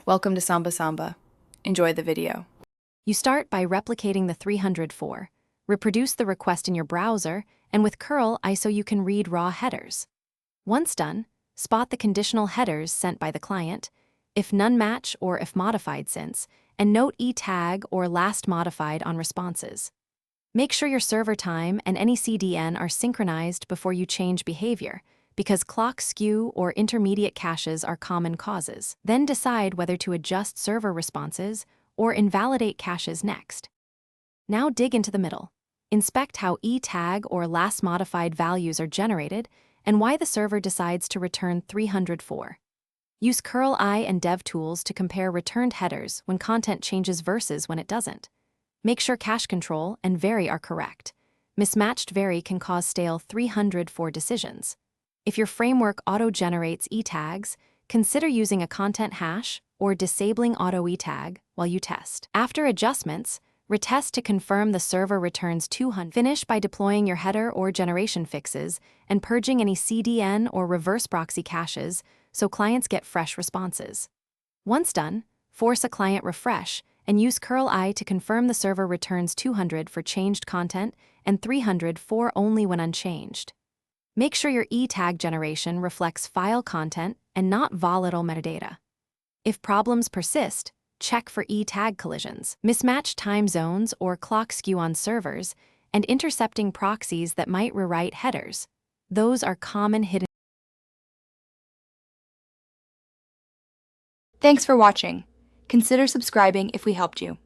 Welcome to Samba Samba. Enjoy the video. You start by replicating the 304. Reproduce the request in your browser, and with curl ISO you can read raw headers. Once done, spot the conditional headers sent by the client, if none match or if modified since, and note e-tag or last modified on responses. Make sure your server time and any CDN are synchronized before you change behavior, because clock skew or intermediate caches are common causes. Then decide whether to adjust server responses or invalidate caches next. Now dig into the middle. Inspect how e-tag or last modified values are generated and why the server decides to return 304. Use curl I and dev tools to compare returned headers when content changes versus when it doesn't. Make sure cache control and vary are correct. Mismatched vary can cause stale 304 decisions. If your framework auto-generates e-tags, consider using a content hash or disabling auto e-tag while you test. After adjustments, retest to confirm the server returns 200. Finish by deploying your header or generation fixes and purging any CDN or reverse proxy caches so clients get fresh responses. Once done, force a client refresh and use curl I to confirm the server returns 200 for changed content and 304 only when unchanged. Make sure your e-tag generation reflects file content and not volatile metadata. If problems persist, check for e-tag collisions, mismatched time zones or clock skew on servers, and intercepting proxies that might rewrite headers. Those are common hidden. Thanks for watching. Consider subscribing if we helped you.